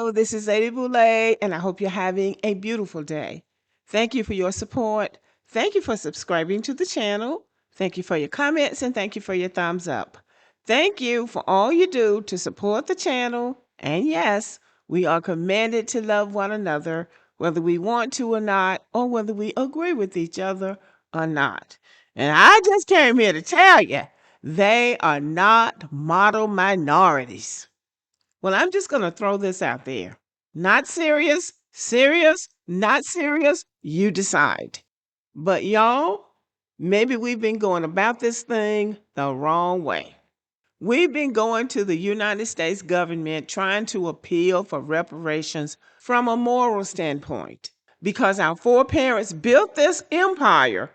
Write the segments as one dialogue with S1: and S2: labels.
S1: Hello, this is Lady Boulay, and I hope you're having a beautiful day. Thank you for your support. Thank you for subscribing to the channel. Thank you for your comments, and thank you for your thumbs up. Thank you for all you do to support the channel. And yes, we are commanded to love one another, whether we want to or not, or whether we agree with each other or not. And I just came here to tell you, they are not model minorities. Well, I'm just going to throw this out there. Not serious, serious, not serious, you decide. But y'all, maybe we've been going about this thing the wrong way. We've been going to the United States government trying to appeal for reparations from a moral standpoint because our foreparents built this empire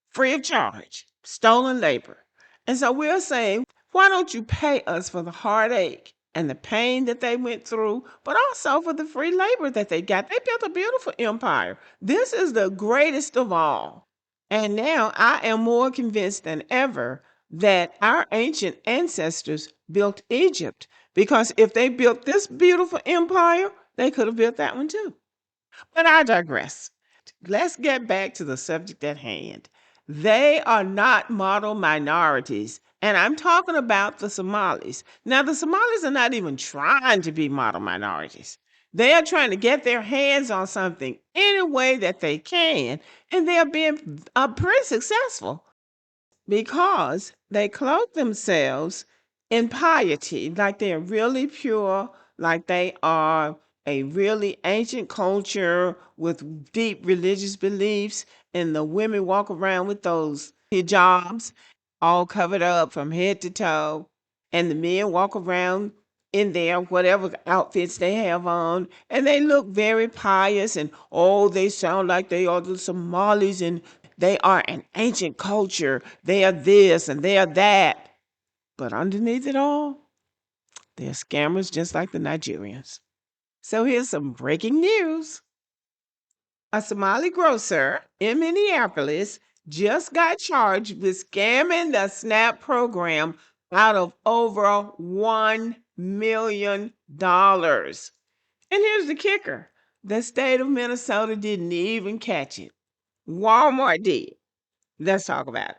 S1: free of charge, stolen labor. And so we're saying, why don't you pay us for the heartache and the pain that they went through, but also for the free labor that they got? They built a beautiful empire. This is the greatest of all. And now I am more convinced than ever that our ancient ancestors built Egypt, because if they built this beautiful empire, they could have built that one too. But I digress. Let's get back to the subject at hand. They are not model minorities. And I'm talking about the Somalis. Now, the Somalis are not even trying to be model minorities. They are trying to get their hands on something any way that they can. And they are being pretty successful because they clothe themselves in piety, like they are really pure, like they are a really ancient culture with deep religious beliefs, and the women walk around with those hijabs all covered up from head to toe, and the men walk around in their whatever outfits they have on, and they look very pious, and oh, they sound like they are the Somalis, and they are an ancient culture. They are this and they are that. But underneath it all, they're scammers just like the Nigerians. So here's some breaking news. A Somali grocer in Minneapolis just got charged with scamming the SNAP program out of over $1 million. And here's the kicker. The state of Minnesota didn't even catch it. Walmart did. Let's talk about it.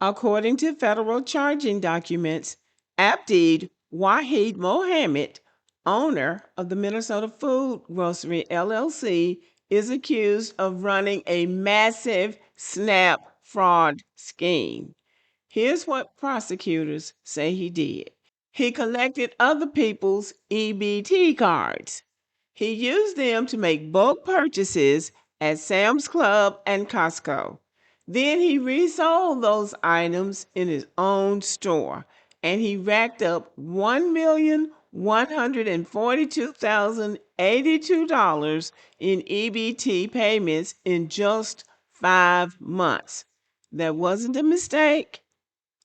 S1: According to federal charging documents, Abdeed Wahid Mohammed, owner of the Minnesota Food Grocery LLC, is accused of running a massive SNAP fraud scheme. Here's what prosecutors say he did. He collected other people's EBT cards. He used them to make bulk purchases at Sam's Club and Costco. Then he resold those items in his own store, and he racked up $1,142,082 in EBT payments in just 5 months. That wasn't a mistake.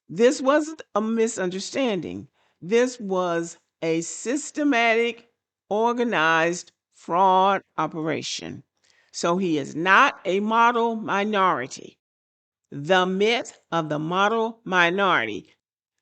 S1: This wasn't a misunderstanding. This was a systematic, organized fraud operation. So he is not a model minority. The myth of the model minority.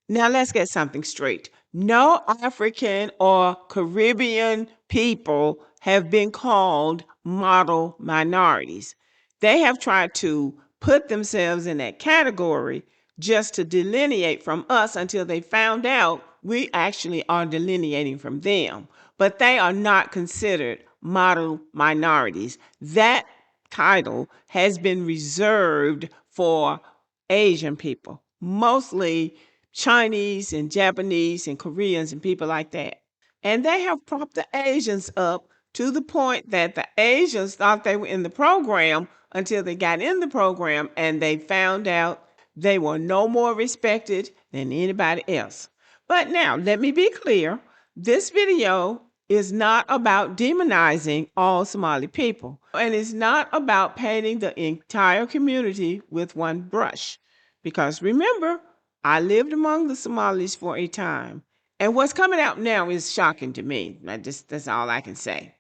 S1: Now let's get something straight. No African or Caribbean people have been called model minorities. They have tried to put themselves in that category just to delineate from us until they found out we actually are delineating from them. But they are not considered model minorities. That title has been reserved for Asian people, mostly Chinese and Japanese and Koreans and people like that. And they have propped the Asians up to the point that the Asians thought they were in the program until they got in the program and they found out they were no more respected than anybody else. But now, let me be clear. This video is not about demonizing all Somali people, and it's not about painting the entire community with one brush. Because remember, I lived among the Somalis for a time, and what's coming out now is shocking to me. That's all I can say.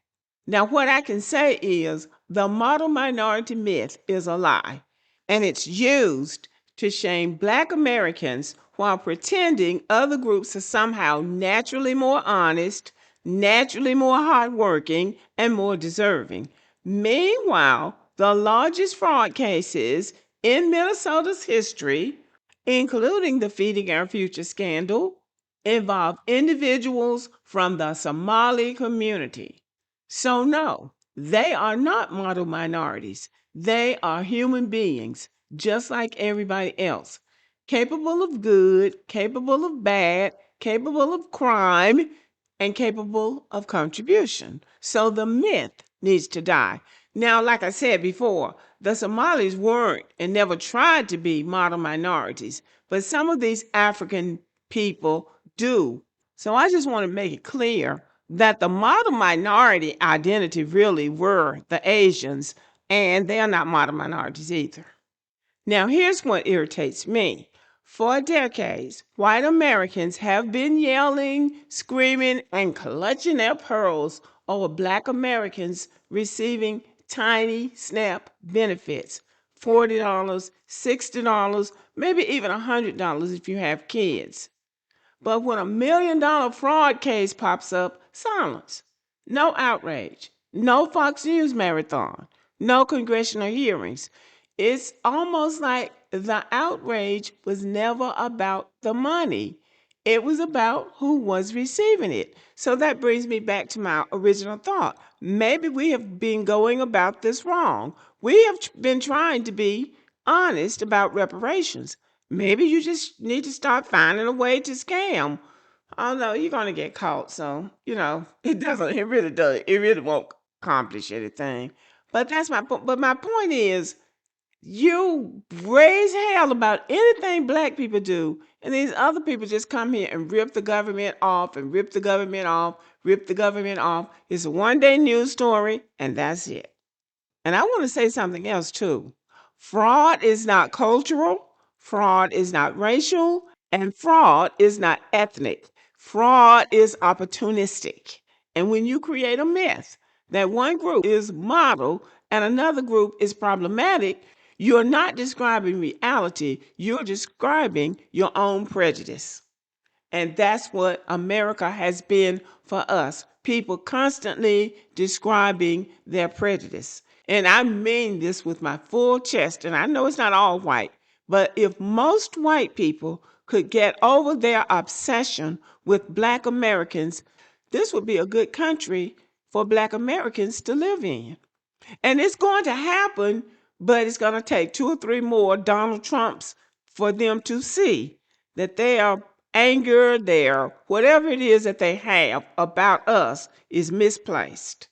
S1: Now, what I can say is the model minority myth is a lie, and it's used to shame Black Americans while pretending other groups are somehow naturally more honest, naturally more hardworking, and more deserving. Meanwhile, the largest fraud cases in Minnesota's history, including the Feeding Our Future scandal, involve individuals from the Somali community. So, no, they are not model minorities. They are human beings, just like everybody else, capable of good, capable of bad, capable of crime, and capable of contribution. So the myth needs to die. Now, like I said before, the Somalis weren't and never tried to be model minorities, but some of these African people do. So I just want to make it clear that the model minority identity really were the Asians, and they are not model minorities either. Now, here's what irritates me. For decades, white Americans have been yelling, screaming, and clutching their pearls over Black Americans receiving tiny SNAP benefits, $40, $60, maybe even $100 if you have kids. But when $1 million fraud case pops up, silence. No outrage. No Fox News marathon. No congressional hearings. It's almost like the outrage was never about the money. It was about who was receiving it. So that brings me back to my original thought. Maybe we have been going about this wrong. We have been trying to be honest about reparations. Maybe you just need to start finding a way to scam. Oh no, you're gonna get caught. So, it doesn't, it really does. It really won't accomplish anything. But that's my point. But my point is, you raise hell about anything Black people do, and these other people just come here and rip the government off and rip the government off, rip the government off. It's a one-day news story, and that's it. And I want to say something else too. Fraud is not cultural, fraud is not racial, and fraud is not ethnic. Fraud is opportunistic. And when you create a myth that one group is model and another group is problematic, you're not describing reality, you're describing your own prejudice. And that's what America has been for us. People constantly describing their prejudice. And I mean this with my full chest. And I know it's not all white, but if most white people could get over their obsession with Black Americans, this would be a good country for Black Americans to live in. And it's going to happen, but it's going to take 2 or 3 more Donald Trumps for them to see that their anger, their whatever it is that they have about us is misplaced.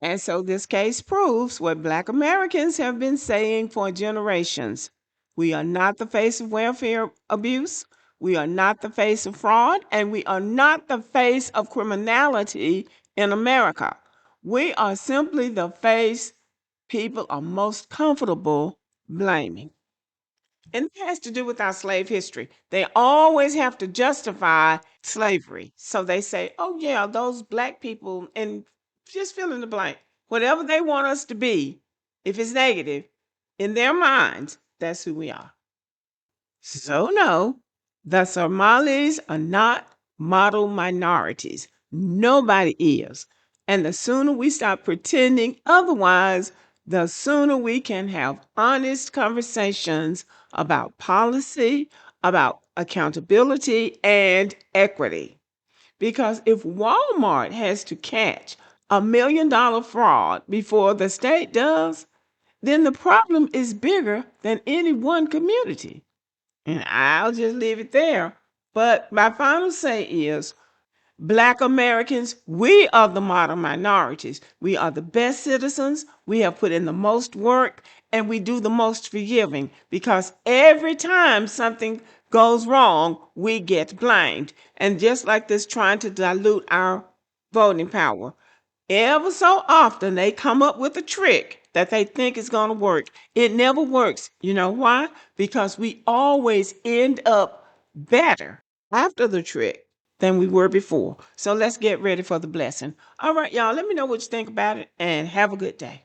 S1: And so this case proves what Black Americans have been saying for generations. We are not the face of welfare abuse. We are not the face of fraud, and we are not the face of criminality in America. We are simply the face people are most comfortable blaming. And it has to do with our slave history. They always have to justify slavery. So they say, oh, yeah, those Black people, and just fill in the blank. Whatever they want us to be, if it's negative, in their minds, that's who we are. So, no, the Somalis are not model minorities. Nobody is. And the sooner we stop pretending otherwise, the sooner we can have honest conversations about policy, about accountability, and equity. Because if Walmart has to catch $1 million fraud before the state does, then the problem is bigger than any one community. And I'll just leave it there. But my final say is Black Americans, we are the model minorities. We are the best citizens. We have put in the most work and we do the most forgiving because every time something goes wrong, we get blamed. And just like this trying to dilute our voting power, ever so often they come up with a trick that they think is going to work. It never works. You know why? Because we always end up better after the trick than we were before. So let's get ready for the blessing. All right, y'all, let me know what you think about it and have a good day.